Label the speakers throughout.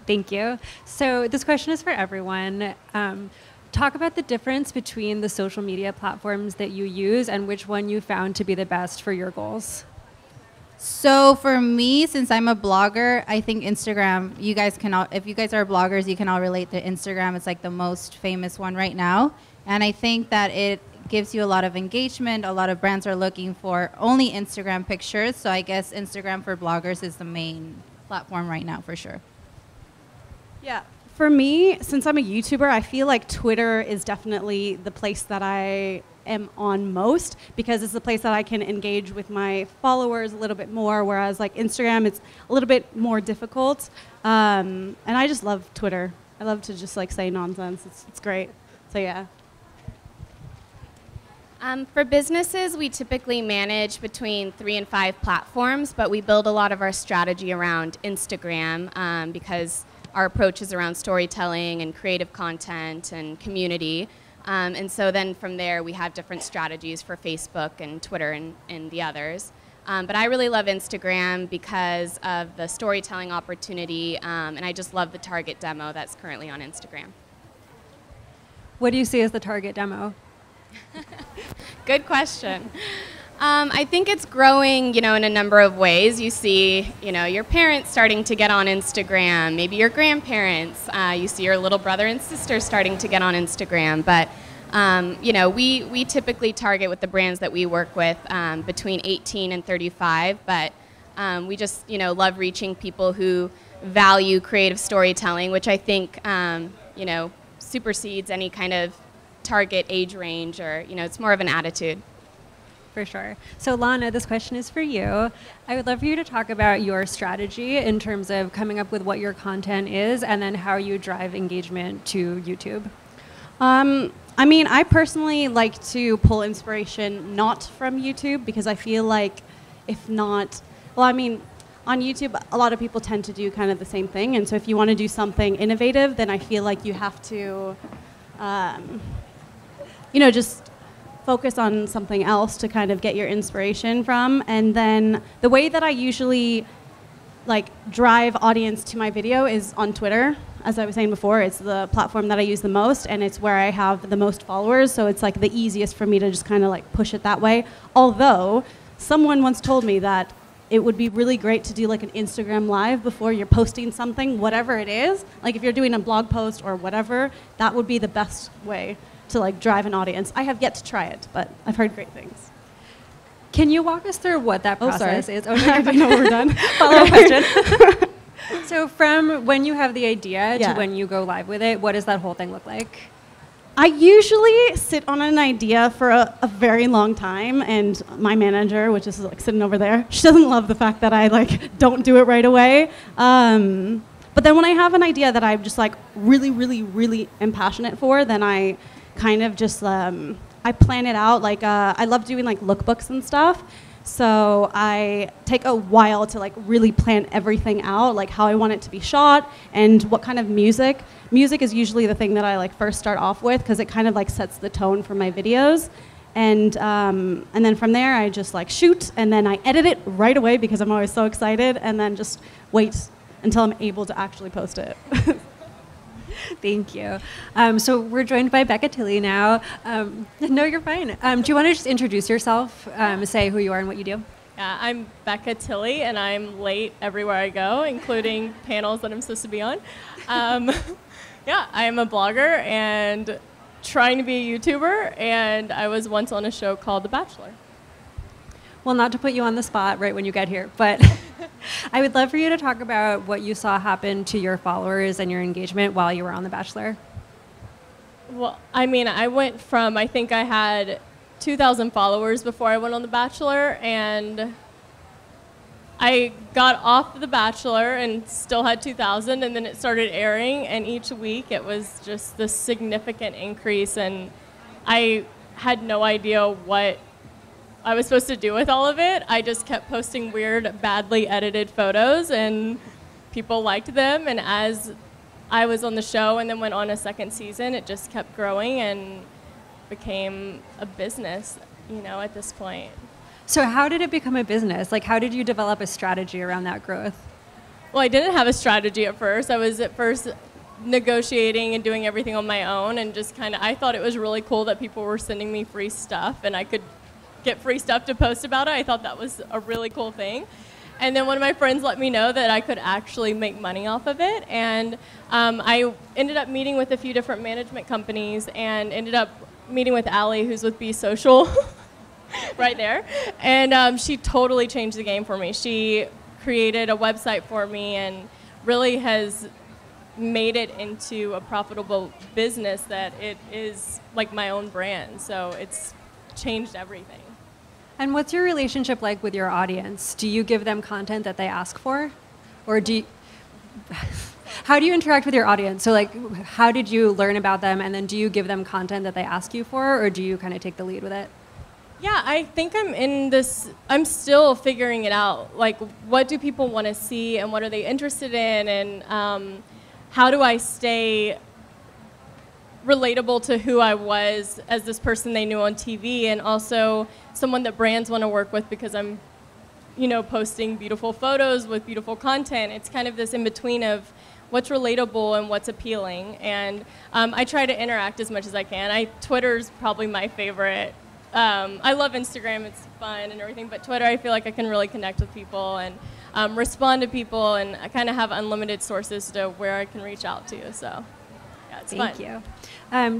Speaker 1: Thank you. So this question is for everyone. Talk about the difference between the social media platforms that you use and which one you found to be the best for your goals.
Speaker 2: So for me, since I'm a blogger, I think Instagram, you guys can all, if you guys are bloggers, you can all relate to Instagram. It's like the most famous one right now. And I think that it gives you a lot of engagement. A lot of brands are looking for only Instagram pictures. So I guess Instagram for bloggers is the main platform right now for sure.
Speaker 3: Yeah. For me, since I'm a YouTuber, I feel like Twitter is definitely the place that I am on most because it's the place that I can engage with my followers a little bit more, whereas like Instagram, it's a little bit more difficult. And I just love Twitter. I love to just like say nonsense. It's great. So yeah.
Speaker 4: For businesses, we typically manage between 3 and 5 platforms, but we build a lot of our strategy around Instagram because our approach is around storytelling and creative content and community. And so then from there, we have different strategies for Facebook and Twitter and the others. But I really love Instagram because of the storytelling opportunity, and I just love the target demo that's currently on Instagram.
Speaker 1: What do you see as the target demo?
Speaker 4: Good question. I think it's growing, in a number of ways. You see, your parents starting to get on Instagram, maybe your grandparents. You see your little brother and sister starting to get on Instagram. But, we typically target with the brands that we work with between 18 and 35. But we just, love reaching people who value creative storytelling, which I think, supersedes any kind of target age range or, it's more of an attitude.
Speaker 1: For sure. So Lana, this question is for you. I would love for you to talk about your strategy in terms of coming up with what your content is and then how you drive engagement to YouTube.
Speaker 3: I personally like to pull inspiration not from YouTube because I feel like if not, on YouTube, a lot of people tend to do kind of the same thing. And so if you want to do something innovative, then I feel like you have to, just focus on something else to kind of get your inspiration from. And then the way that I usually drive audience to my video is on Twitter. As I was saying before, it's the platform that I use the most and it's where I have the most followers. So it's like the easiest for me to just kind of push it that way. Although someone once told me that it would be really great to do like an Instagram live before you're posting something, whatever it is. Like if you're doing a blog post or whatever, that would be the best way to drive an audience. I have yet to try it, but I've heard great things.
Speaker 1: Can you walk us through what that process is?
Speaker 3: Oh, I know we're done.
Speaker 1: Follow-up question. So from when you have the idea to
Speaker 3: Yeah.
Speaker 1: when you go live with it, what does that whole thing look like?
Speaker 3: I usually sit on an idea for a very long time, and my manager, which is sitting over there, she doesn't love the fact that I don't do it right away. But then when I have an idea that I'm just really, really, really am passionate for, then I kind of just I plan it out. I love doing lookbooks and stuff. So I take a while to really plan everything out, how I want it to be shot and what kind of music. Music is usually the thing that I first start off with because it kind of sets the tone for my videos. And then from there I just shoot and then I edit it right away because I'm always so excited and then just wait until I'm able to actually post it.
Speaker 1: Thank you. So we're joined by Becca Tilley now. No, you're fine. Do you want to just introduce yourself, say who you are and what you do?
Speaker 5: Yeah, I'm Becca Tilley, and I'm late everywhere I go, including panels that I'm supposed to be on. Yeah, I am a blogger and trying to be a YouTuber, and I was once on a show called The Bachelor.
Speaker 1: Well, not to put you on the spot right when you get here, but I would love for you to talk about what you saw happen to your followers and your engagement while you were on The Bachelor.
Speaker 5: Well, I went from, I think I had 2,000 followers before I went on The Bachelor, and I got off The Bachelor and still had 2,000, and then it started airing, and each week it was just this significant increase, and I had no idea what I was supposed to do with all of it. I just kept posting weird, badly edited photos, and people liked them. And as I was on the show and then went on a second season, it just kept growing and became a business, at this point.
Speaker 1: So how did it become a business? How did you develop a strategy around that growth?
Speaker 5: well, I didn't have a strategy at first. I was at first negotiating and doing everything on my own, and just kind of, I thought it was really cool that people were sending me free stuff and I could get free stuff to post about it. I thought that was a really cool thing. And then one of my friends let me know that I could actually make money off of it. And I ended up meeting with a few different management companies and ended up meeting with Allie, who's with Be Social, right there. And she totally changed the game for me. She created a website for me and really has made it into a profitable business that it is like my own brand. So it's changed everything.
Speaker 1: And what's your relationship like with your audience? Do you give them content that they ask for? Or how do you interact with your audience? So like, how did you learn about them, and then do you give them content that they ask you for, or do you kind of take the lead with it?
Speaker 5: Yeah, I think I'm still figuring it out. Like, what do people want to see, and what are they interested in, and how do I stay relatable to who I was as this person they knew on TV, and also someone that brands want to work with, because I'm, posting beautiful photos with beautiful content. It's kind of this in-between of what's relatable and what's appealing. And I try to interact as much as I can. Twitter's probably my favorite. I love Instagram, it's fun and everything, but Twitter, I feel like I can really connect with people and respond to people, and I kind of have unlimited sources to where I can reach out to. So yeah, it's fun.
Speaker 1: Thank you.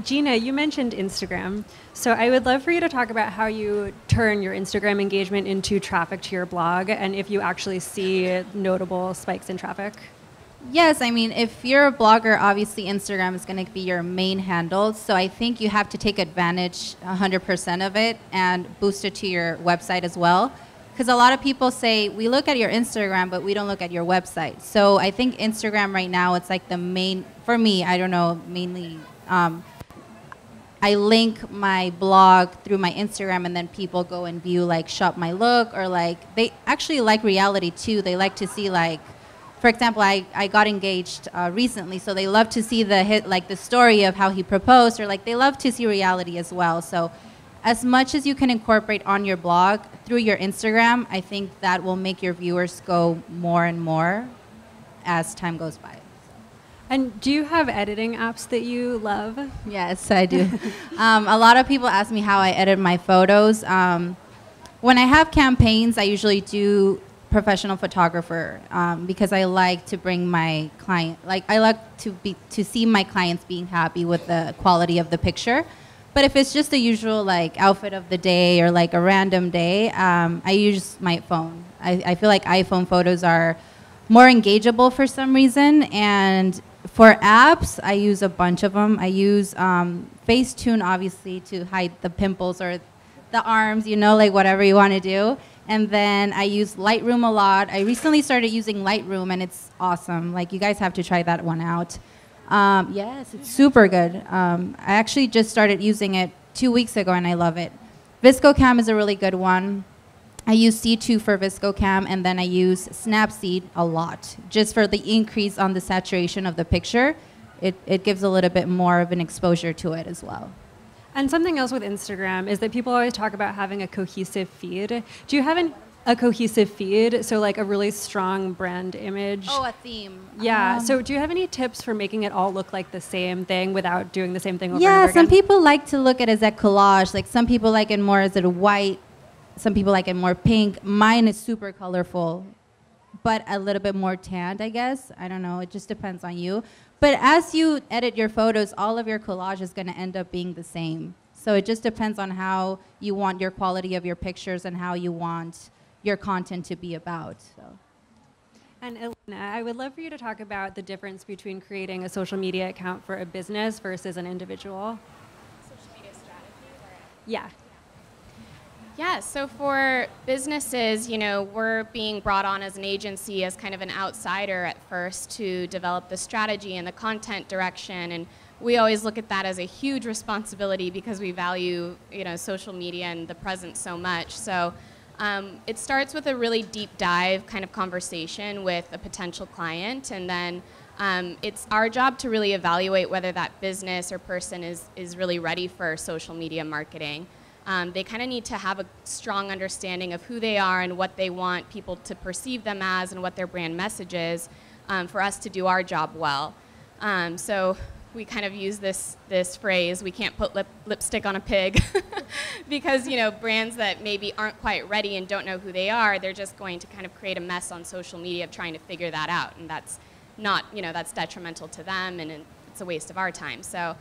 Speaker 1: Gina, you mentioned Instagram. So I would love for you to talk about how you turn your Instagram engagement into traffic to your blog, and if you actually see notable spikes in traffic.
Speaker 2: Yes, I mean, if you're a blogger, obviously Instagram is going to be your main handle. So I think you have to take advantage 100% of it and boost it to your website as well. Because a lot of people say, we look at your Instagram, but we don't look at your website. So I think Instagram right now, it's like the main, for me, I don't know, mainly, I link my blog through my Instagram, and then people go and view like Shop My Look, or like, they actually like reality too. They like to see like, for example, I got engaged recently, so they love to see the story of how he proposed, or like they love to see reality as well. So as much as you can incorporate on your blog through your Instagram, I think that will make your viewers go more and more as time goes by.
Speaker 1: And do you have editing apps that you love?
Speaker 2: Yes, I do. A lot of people ask me how I edit my photos. When I have campaigns, I usually do professional photographer, because I like to bring my client, like I like to see my clients being happy with the quality of the picture. But if it's just the usual like outfit of the day or like a random day, I use my phone. I feel like iPhone photos are more engageable for some reason. And for apps, I use a bunch of them. I use Facetune, obviously, to hide the pimples or the arms, like whatever you want to do. And then I use Lightroom a lot. I recently started using Lightroom, and it's awesome. Like, you guys have to try that one out. Yes, it's super good. I actually just started using it 2 weeks ago, and I love it. ViscoCam is a really good one. I use C2 for ViscoCam, and then I use Snapseed a lot, just for the increase on the saturation of the picture. It gives a little bit more of an exposure to it as well.
Speaker 1: And something else with Instagram is that people always talk about having a cohesive feed. Do you have a cohesive feed? So like a really strong brand image?
Speaker 2: Oh, a theme.
Speaker 1: Yeah. So do you have any tips for making it all look like the same thing without doing the same thing over and
Speaker 2: Yeah,
Speaker 1: over
Speaker 2: some
Speaker 1: again?
Speaker 2: people like to look at it as a collage. Like, some people like it more as a white. Some people like it more pink. Mine is super colorful, but a little bit more tanned, I guess. I don't know. It just depends on you. But as you edit your photos, all of your collage is going to end up being the same. So it just depends on how you want your quality of your pictures and how you want your content to be about. So.
Speaker 1: And Elena, I would love for you to talk about the difference between creating a social media account for a business versus an individual.
Speaker 4: Social media strategy?
Speaker 1: Yeah.
Speaker 4: Yeah, so for businesses, we're being brought on as an agency as kind of an outsider at first to develop the strategy and the content direction, and we always look at that as a huge responsibility because we value, social media and the presence so much. So it starts with a really deep dive kind of conversation with a potential client, and then it's our job to really evaluate whether that business or person is really ready for social media marketing. They kind of need to have a strong understanding of who they are and what they want people to perceive them as and what their brand message is. for us to do our job well. So we kind of use this phrase, we can't put lipstick on a pig, because brands that maybe aren't quite ready and don't know who they are, they're just going to kind of create a mess on social media of trying to figure that out, and that's not, that's detrimental to them, and it's a waste of our time. So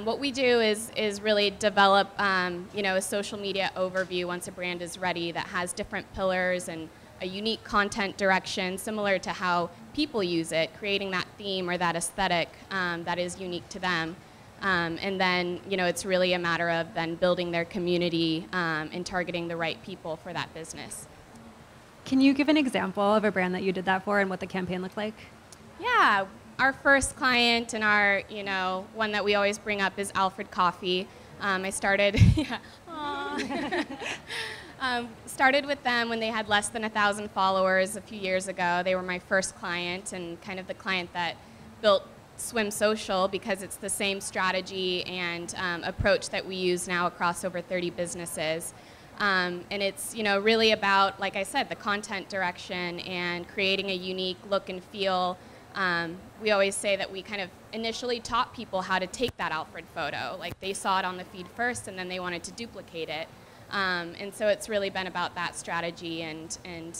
Speaker 4: what we do is really develop a social media overview once a brand is ready that has different pillars and a unique content direction similar to how people use it, creating that theme or that aesthetic that is unique to them. And then, it's really a matter of then building their community and targeting the right people for that business.
Speaker 1: Can you give an example of a brand that you did that for and what the campaign looked like?
Speaker 4: Yeah, our first client and our, one that we always bring up is Alfred Coffee. I started, started with them when they had less than 1,000 followers a few years ago. They were my first client and kind of the client that built Swim Social, because it's the same strategy and approach that we use now across over 30 businesses. And it's really about, like I said, the content direction and creating a unique look and feel. We always say that we kind of initially taught people how to take that Alfred photo. Like, they saw it on the feed first and then they wanted to duplicate it. And so it's really been about that strategy, and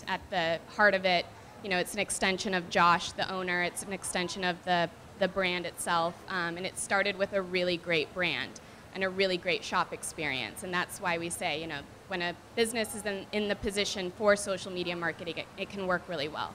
Speaker 4: at the heart of it, it's an extension of Josh, the owner. It's an extension of the brand itself, and it started with a really great brand and a really great shop experience. And that's why we say, when a business is in the position for social media marketing, it can work really well.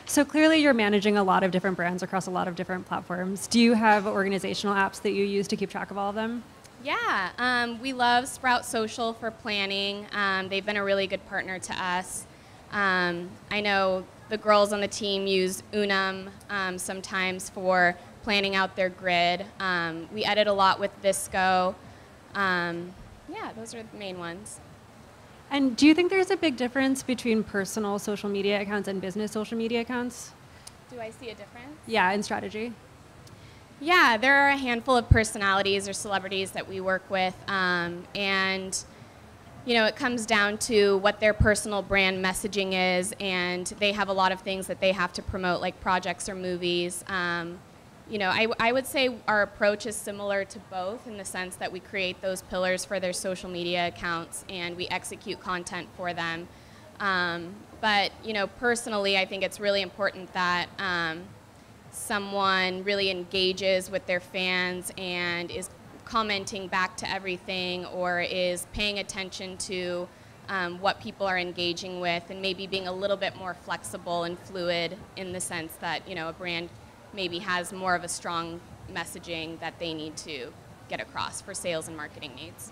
Speaker 1: So clearly you're managing a lot of different brands across a lot of different platforms. Do you have organizational apps that you use to keep track of all of them?
Speaker 4: Yeah, we love Sprout Social for planning. They've been a really good partner to us. I know the girls on the team use Unum sometimes for planning out their grid. We edit a lot with Visco. Yeah, those are the main ones.
Speaker 1: And do you think there's a big difference between personal social media accounts and business social media accounts?
Speaker 4: Do I see a difference?
Speaker 1: Yeah, in strategy.
Speaker 4: Yeah, there are a handful of personalities or celebrities that we work with, and it comes down to what their personal brand messaging is, and they have a lot of things that they have to promote, like projects or movies. I would say our approach is similar to both, in the sense that we create those pillars for their social media accounts and we execute content for them. But personally, I think it's really important that someone really engages with their fans and is commenting back to everything, or is paying attention to what people are engaging with, and maybe being a little bit more flexible and fluid, in the sense that a brand maybe has more of a strong messaging that they need to get across for sales and marketing needs.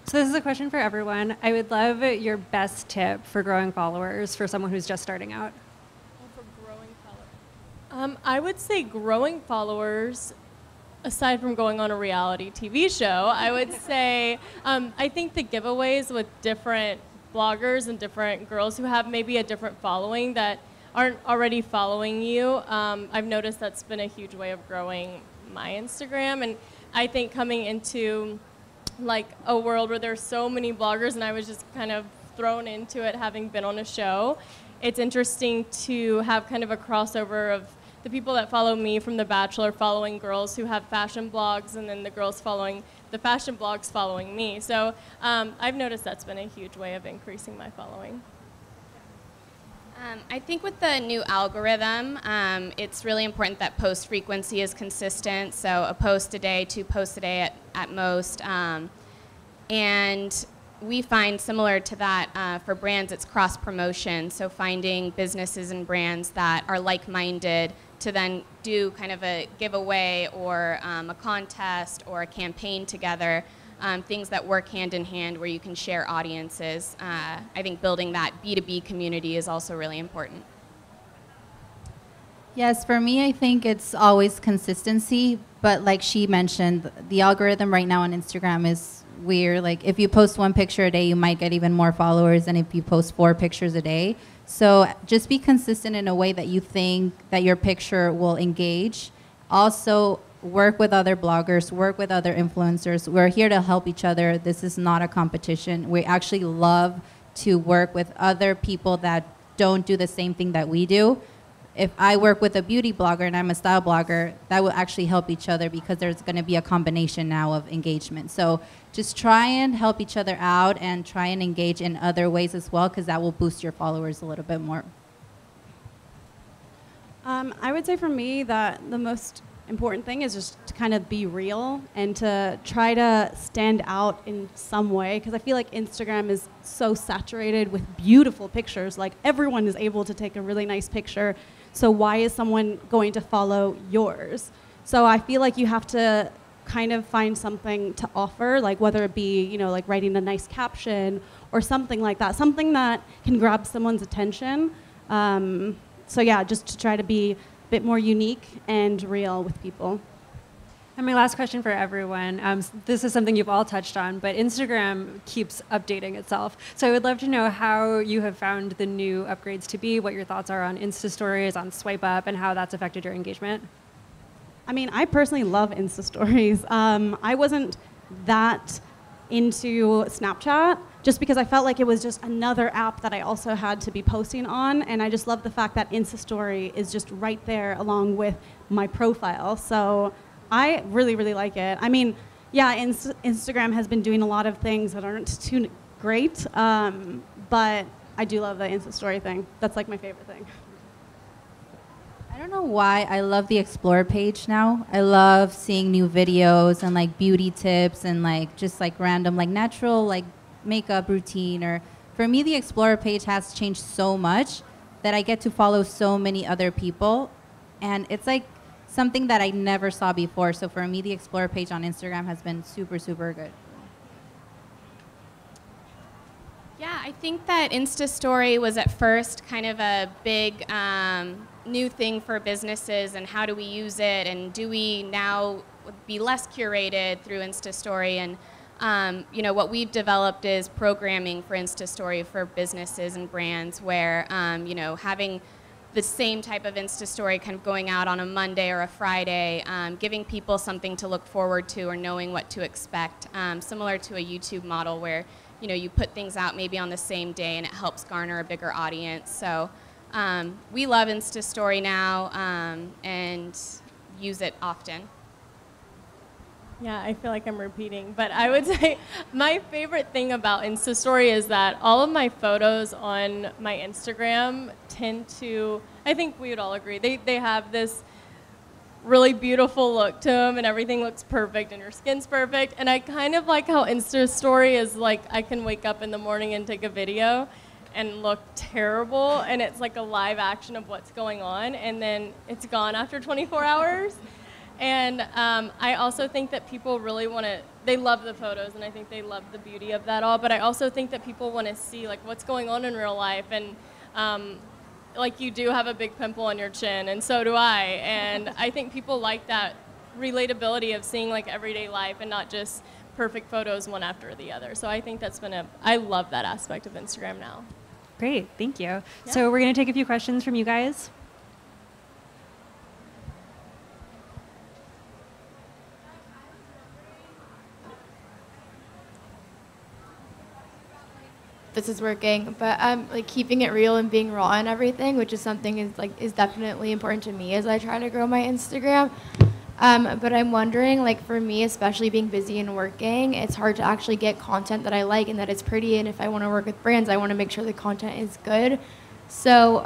Speaker 1: So this is a question for everyone. I would love your best tip for growing followers for someone who's just starting out.
Speaker 5: For growing followers. I would say growing followers, aside from going on a reality TV show, I would say I think the giveaways with different bloggers and different girls who have maybe a different following that aren't already following you, I've noticed that's been a huge way of growing my Instagram. And I think coming into like a world where there's so many bloggers, and I was just kind of thrown into it having been on a show, it's interesting to have kind of a crossover of the people that follow me from The Bachelor following girls who have fashion blogs, and then the girls following the fashion blogs following me. So I've noticed that's been a huge way of increasing my following.
Speaker 4: I think with the new algorithm, it's really important that post frequency is consistent. So a post a day, 2 posts a day at most. And we find, similar to that, for brands, it's cross promotion. So finding businesses and brands that are like-minded to then do kind of a giveaway or a contest or a campaign together. Things that work hand in hand where you can share audiences. I think building that B2B community is also really important.
Speaker 2: Yes, for me, I think it's always consistency. But like she mentioned, the algorithm right now on Instagram is weird. Like, if you post 1 picture a day, you might get even more followers than if you post 4 pictures a day. So just be consistent in a way that you think that your picture will engage. Also, work with other bloggers, work with other influencers. We're here to help each other. This is not a competition. We actually love to work with other people that don't do the same thing that we do. if I work with a beauty blogger and I'm a style blogger, that will actually help each other because there's going to be a combination now of engagement. So just try and help each other out and try and engage in other ways as well, because that will boost your followers a little bit more.
Speaker 3: I would say for me that the most important thing is just to kind of be real and to try to stand out in some way, because I feel like Instagram is so saturated with beautiful pictures. Like, everyone is able to take a really nice picture, so why is someone going to follow yours? So I feel like you have to kind of find something to offer, like whether it be, you know, like writing a nice caption or something like that, something that can grab someone's attention. So yeah, just to try to be a bit more unique and real with people.
Speaker 1: And my last question for everyone, this is something you've all touched on, but Instagram keeps updating itself. So I would love to know how you have found the new upgrades to be, what your thoughts are on Insta Stories, on Swipe Up, and how that's affected your engagement.
Speaker 3: I mean, I personally love Insta Stories. I wasn't that into Snapchat just because I felt like it was just another app that I also had to be posting on, and I just love the fact that Insta Story is just right there along with my profile. So I really, really like it. I mean, yeah, Instagram has been doing a lot of things that aren't too great, but I do love the Insta Story thing. That's like my favorite thing.
Speaker 2: I don't know why I love the Explore page now. I love seeing new videos and like beauty tips and like just like random like natural like makeup routine. Or for me, the Explore page has changed so much that I get to follow so many other people, and it's like something that I never saw before. So for me, the Explore page on Instagram has been super, super good.
Speaker 4: Yeah, I think that Insta Story was at first kind of a big new thing for businesses, and how do we use it, and do we now be less curated through Insta Story? And you know, what we've developed is programming for Insta Story for businesses and brands, where you know, having the same type of Insta Story kind of going out on a Monday or a Friday, giving people something to look forward to or knowing what to expect, similar to a YouTube model where, you know, you put things out maybe on the same day and it helps garner a bigger audience. So we love Insta Story now and use it often.
Speaker 5: Yeah, I feel like I'm repeating, but I would say my favorite thing about Insta Story is that all of my photos on my Instagram tend to, I think we would all agree, they have this really beautiful look to them, and everything looks perfect and your skin's perfect. And I kind of like how Insta Story is like, I can wake up in the morning and take a video and look terrible, and it's like a live action of what's going on, and then it's gone after 24 hours. And I also think that people really want to, they love the photos, and I think they love the beauty of that all, but I also think that people want to see like what's going on in real life. And like, you do have a big pimple on your chin, and so do I, and I think people like that relatability of seeing like everyday life and not just perfect photos one after the other. So I think that's been I love that aspect of Instagram now.
Speaker 1: Great, thank you.
Speaker 5: Yeah.
Speaker 1: So we're going to take a few questions from you guys.
Speaker 6: This is working, but like keeping it real and being raw and everything, which is something is definitely important to me as I try to grow my Instagram. But I'm wondering, like for me, especially being busy and working, it's hard to actually get content that I like and that is pretty. And if I want to work with brands, I want to make sure the content is good. So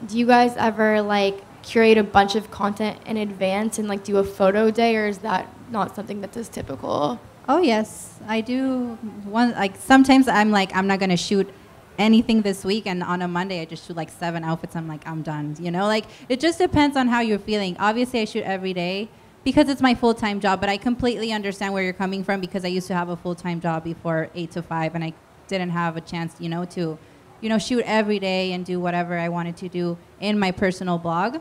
Speaker 6: do you guys ever like curate a bunch of content in advance and like do a photo day, or is that not something that's as typical?
Speaker 2: Oh yes, I do. Like sometimes I'm like, I'm not gonna shoot anything this week, and on a Monday I just shoot like 7 outfits. I'm like, I'm done. You know, like it just depends on how you're feeling. Obviously, I shoot every day because it's my full-time job, but I completely understand where you're coming from, because I used to have a full-time job before 8 to 5, and I didn't have a chance, you know, to, you know, shoot every day and do whatever I wanted to do in my personal blog.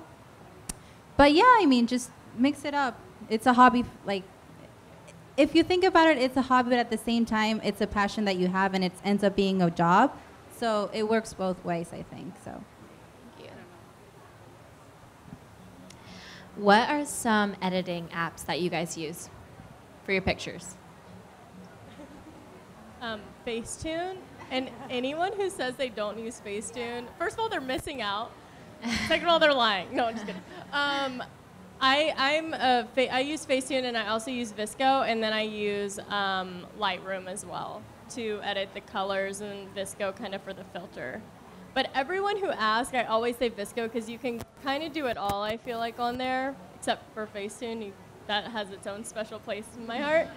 Speaker 2: But yeah, I mean, just mix it up. It's a hobby, like. If you think about it, it's a hobby, but at the same time, it's a passion that you have, and it ends up being a job. So it works both ways, I think. So.
Speaker 6: Thank you.
Speaker 7: What are some editing apps that you guys use for your pictures?
Speaker 5: Facetune, and anyone who says they don't use Facetune, first of all, they're missing out. Second of all, they're lying. No, I'm just kidding. I use Facetune, and I also use Visco, and then I use Lightroom as well to edit the colors, and Visco kind of for the filter. But everyone who asks, I always say Visco because you can kind of do it all, I feel like, on there, except for Facetune. That has its own special place in my heart.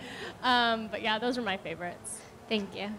Speaker 5: But yeah, those are my favorites.
Speaker 7: Thank you.